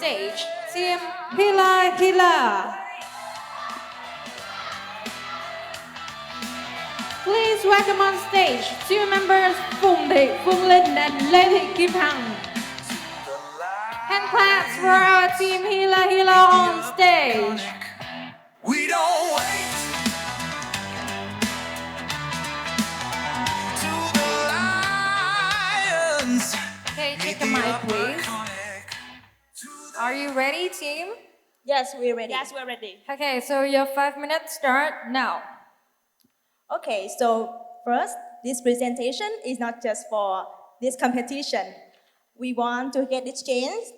stage, Team HILA HILA. Please welcome on stage two members Phùng Thị Phương Linh and Lê Thị Kim Hằng. Hand claps for our Team HILA HILA on stage. We don't wait to the lions. Okay, take a mic, please. Are you ready, team? Yes, we're ready. Yes, we're ready. Okay, so your 5 minutes start now. Okay, so first, this presentation is not just for this competition. We want to get this chance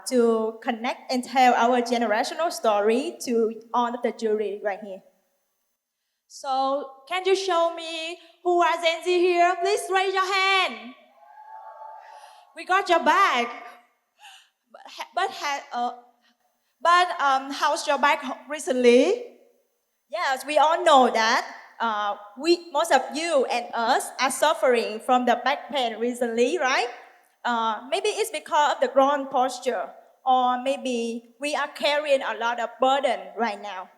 to connect and tell our generational story to all of the jury right here. So, can you show me who are Gen Z here? Please raise your hand. We got your back. But how's your back recently? Yes, we all know that most of you and us are suffering from the back pain recently, right? Maybe it's because of the wrong posture, or maybe we are carrying a lot of burden right now.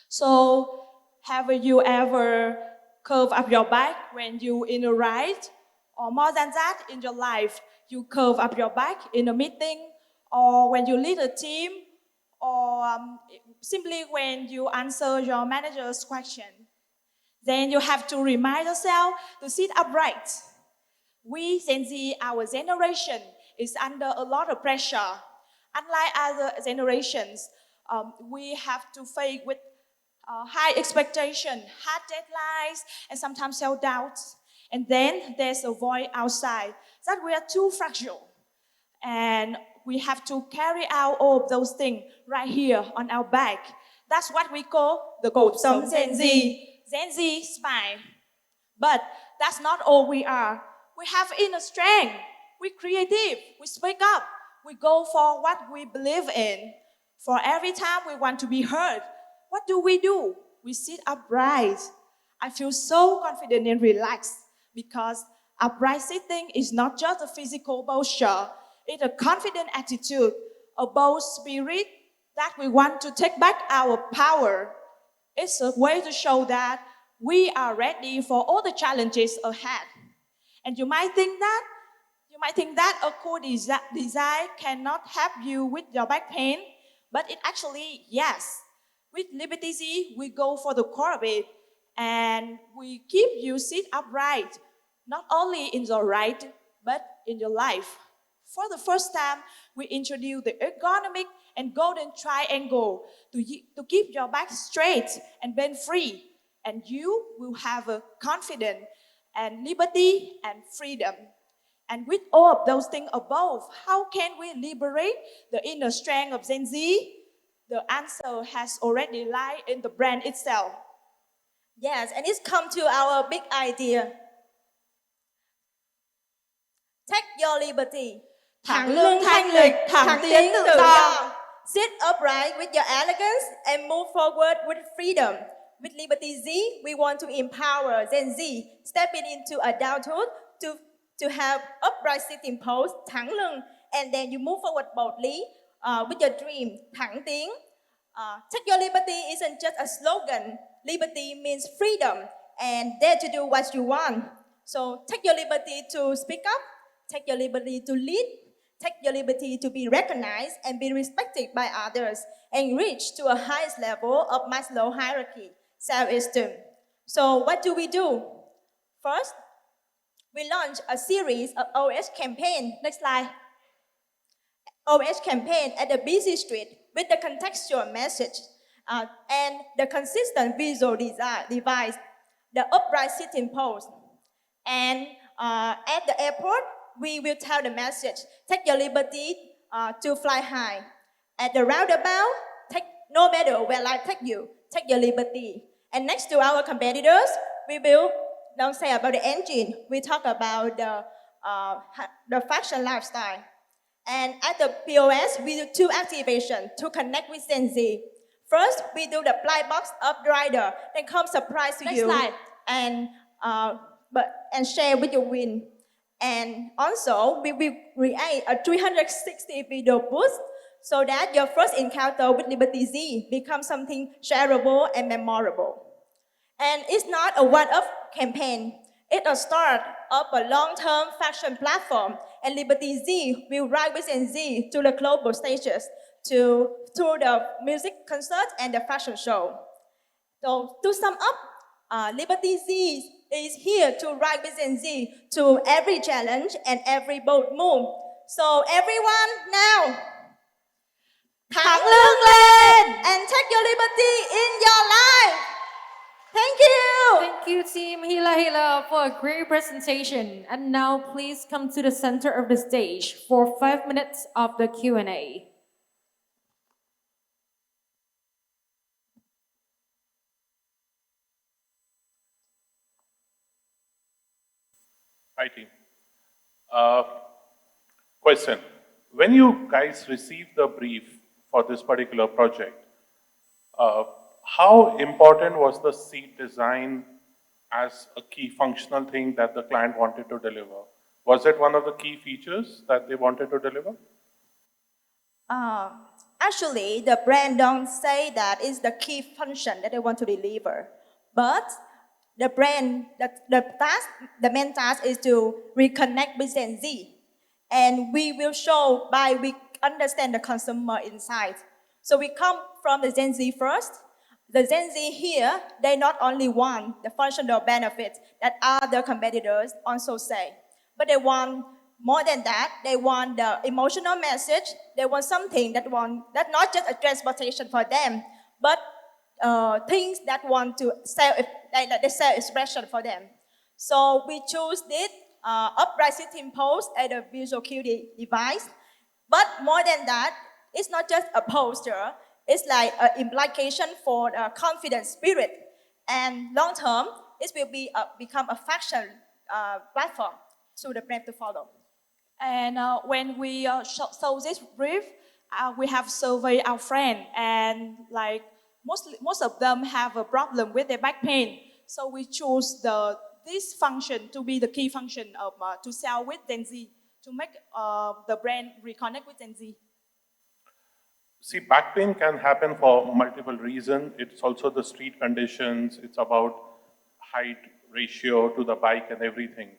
So, have you ever curved up your back when you in a ride? Or more than that, in your life, you curve up your back in a meeting, or when you lead a team, or simply when you answer your manager's question. Then you have to remind yourself to sit upright. We, Gen Z, our generation, is under a lot of pressure. Unlike other generations, we have to face with high expectation, hard deadlines, and sometimes self-doubt. And then there's a voice outside that we are too fragile. And we have to carry out all of those things right here on our back. That's what we call the code of Gen Z. Gen Z spine. But that's not all we are. We have inner strength. We're creative. We speak up. We go for what we believe in. For every time we want to be heard, what do? We sit upright. I feel so confident and relaxed because upright sitting is not just a physical posture. It's a confident attitude, a bold spirit that we want to take back our power. It's a way to show that we are ready for all the challenges ahead. And you might think that a cool design cannot help you with your back pain, but it actually, yes. With Liberty Z, we go for the core of it, and we keep you sit upright, not only in your right, but in your life. For the first time, we introduce the ergonomic and golden triangle to keep your back straight and bend free. And you will have a confidence and liberty and freedom. And with all of those things above, how can we liberate the inner strength of Gen Z? The answer has already lied in the brand itself. Yes, and it's come to our big idea. Take your liberty. Thẳng lưng thanh lịch, thẳng tiến tự do. Sit upright with your elegance and move forward with freedom. With Liberty Z, we want to empower Gen Z stepping into adulthood to have upright sitting pose, thẳng lưng, and then you move forward boldly with your dream, thẳng tiến. Take your liberty isn't just a slogan. Liberty means freedom and dare to do what you want. So take your liberty to speak up, take your liberty to lead, take your liberty to be recognized and be respected by others, and reach to a highest level of Maslow hierarchy, self-esteem. So what do? First, we launch a series of OS campaign. Next slide. OS campaign at the busy street with the contextual message and the consistent visual device, the upright sitting pose. And at the airport, we will tell the message, take your liberty to fly high. At the roundabout, no matter where life take you, take your liberty. And next to our competitors, we will don't say about the engine, we talk about the fashion lifestyle. And at the POS, we do 2 activations to connect with Gen Z. First, we do the blind box up rider, then come surprise to Next you slide. and share with your win. And also, we will create a 360 video boost so that your first encounter with Liberty Z becomes something shareable and memorable. And it's not a one-off campaign. It's a start of a long-term fashion platform, and Liberty Z will ride with Gen Z to the global stages, through the music concert and the fashion show. So to sum up, Liberty Z is here to ride with Gen Z to every challenge and every bold move. So everyone now, ถังเรื่องเล่น and take your liberty in your life. Thank you. Thank you, Team Hila Hila, for a great presentation. And now, please come to the center of the stage for 5 minutes of the Q&A. Hi, team. Question. When you guys received the brief for this particular project, how important was the seat design as a key functional thing that the client wanted to deliver? Was it one of the key features that they wanted to deliver? Actually, the brand don't say that is the key function that they want to deliver, but the brand, the main task is to reconnect with Gen Z, and we will show by we understand the consumer insight. So we come from the Gen Z first. The Gen Z here, they not only want the functional benefits that other competitors also say, but they want more than that. They want the emotional message. They want something that not just a transportation for them, but things that want to sell, like the sell expression for them. So we choose this upright sitting pose as a visual cue device. But more than that, it's not just a poster. It's like an implication for the confident spirit. And long term, it will become a fashion platform to the brand to follow. And when we saw this brief, we have surveyed our friends, and like most of them have a problem with their back pain. So we chose this function to be the key function of to sell with Gen Z, to make the brand reconnect with Gen Z. See, back pain can happen for multiple reasons. It's also the street conditions. It's about height ratio to the bike and everything.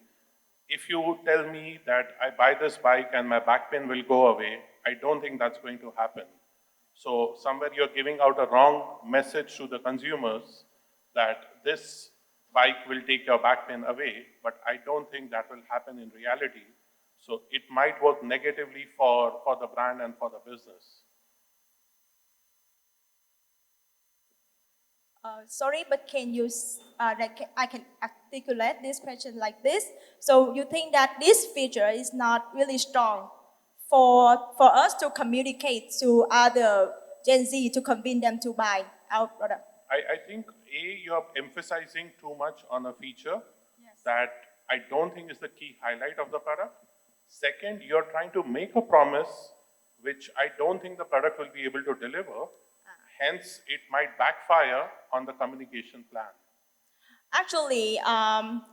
If you tell me that I buy this bike and my back pain will go away, I don't think that's going to happen. So somewhere you're giving out a wrong message to the consumers that this bike will take your back pain away, but I don't think that will happen in reality. So it might work negatively for the brand and for the business. Sorry, but can you, I can articulate this question like this. So you think that this feature is not really strong for us to communicate to other Gen Z to convince them to buy our product? I think, you're emphasizing too much on a feature that I don't think is the key highlight of the product. Second, you're trying to make a promise which I don't think the product will be able to deliver. Hence, it might backfire on the communication plan. Actually,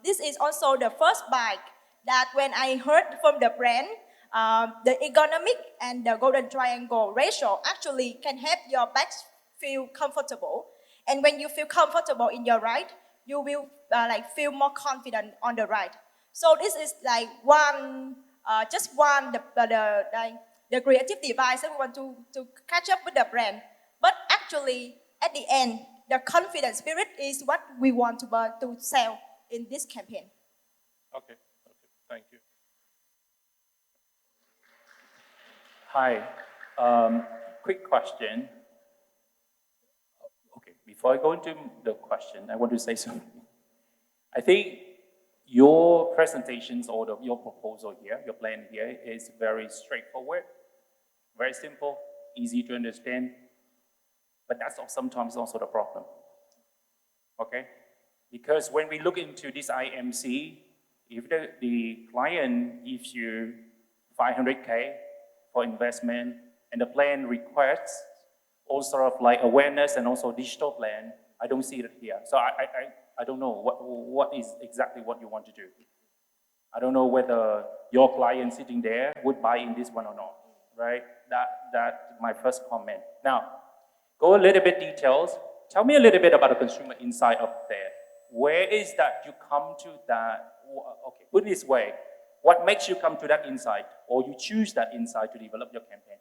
this is also the first bike that when I heard from the brand, the ergonomic and the golden triangle ratio actually can help your back feel comfortable. And when you feel comfortable in your ride, you will feel more confident on the ride. So this is like just one the creative device that we want to catch up with the brand. But actually, at the end, the confident spirit is what we want to sell in this campaign. Okay, thank you. Hi, quick question. Okay, before I go into the question, I want to say something. I think your presentations or your proposal here, your plan here is very straightforward, very simple, easy to understand. But that's sometimes also the problem, okay? Because when we look into this IMC, if the client gives you 500K for investment and the plan requires all sort of like awareness and also digital plan, I don't see it here. So I don't know what is exactly what you want to do. I don't know whether your client sitting there would buy in this one or not, right? That's my first comment. Now, go a little bit details. Tell me a little bit about the consumer insight up there. Where is that you come to that? Okay, put it this way. What makes you come to that insight, or you choose that insight to develop your campaign?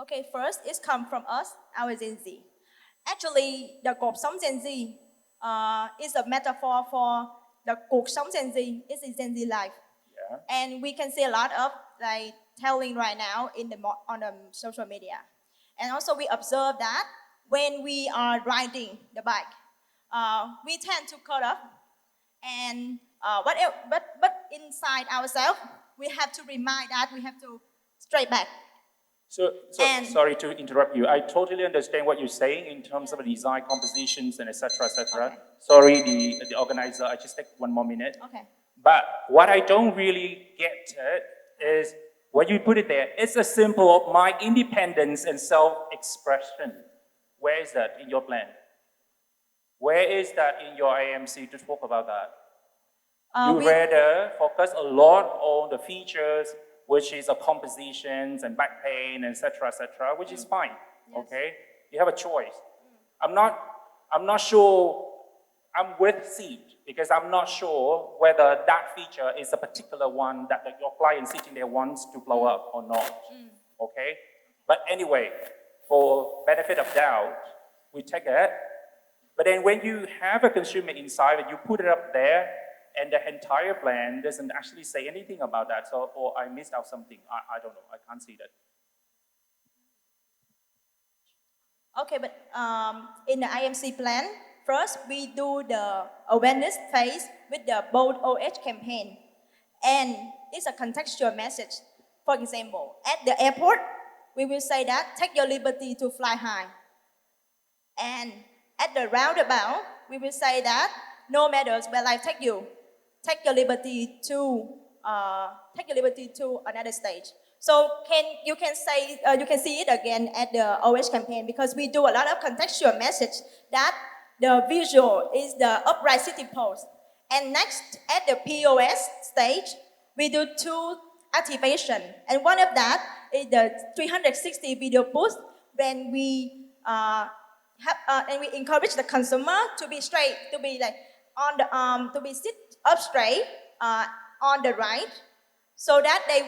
Okay, first it's come from us, our Gen Z. Actually, the cuộc sống Gen Z is a metaphor for the cuộc sống Gen Z. It's a Gen Z life. Yeah. And we can see a lot of like telling right now on the social media. And also we observe that when we are riding the bike, we tend to cut up. And but inside ourselves, we have to remind that we have to straight back. So And- sorry to interrupt you. I totally understand what you're saying in terms of the design compositions and etc. etc. Okay. Sorry, the organizer. I just take one more minute. Okay. But what I don't really get is when you put it there, it's a symbol of my independence and self-expression. Where is that in your plan? Where is that in your IMC to talk about that? You We- rather focus a lot on the features, which is a compositions and back pain, etc., which is fine. Yes. Okay, you have a choice. I'm not sure. I'm with Seed because I'm not sure whether that feature is a particular one that your client sitting there wants to blow up or not. Okay, but anyway, for benefit of doubt, we take it. But then when you have a consumer insight and you put it up there, and the entire plan doesn't actually say anything about that, so or I missed out something. I don't know. I can't see that. Okay, but in the IMC plan, first we do the awareness phase with the Bold OH campaign. And it's a contextual message. For example, at the airport, we will say that take your liberty to fly high. And at the roundabout, we will say that no matter where life take you, take your liberty to another stage. So you can see it again at the OH campaign because we do a lot of contextual message that the visual is the upright sitting pose. And next at the POS stage, we do 2 activation, and one of that is the 360 video boost when we and we encourage the consumer to be straight, to be like on the to be sit up straight on the right, so that they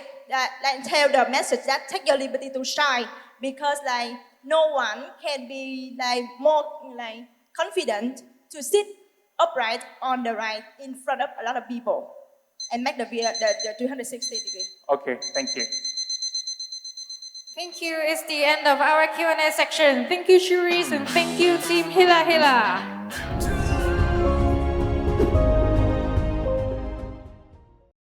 tell the message that take your liberty to shine, because like no one can be like more like confident to sit upright on the right in front of a lot of people and make the 360 degree. Okay, thank you. Thank you. It's the end of our Q&A section. Thank you, Cherise, and thank you, Team Hila Hila.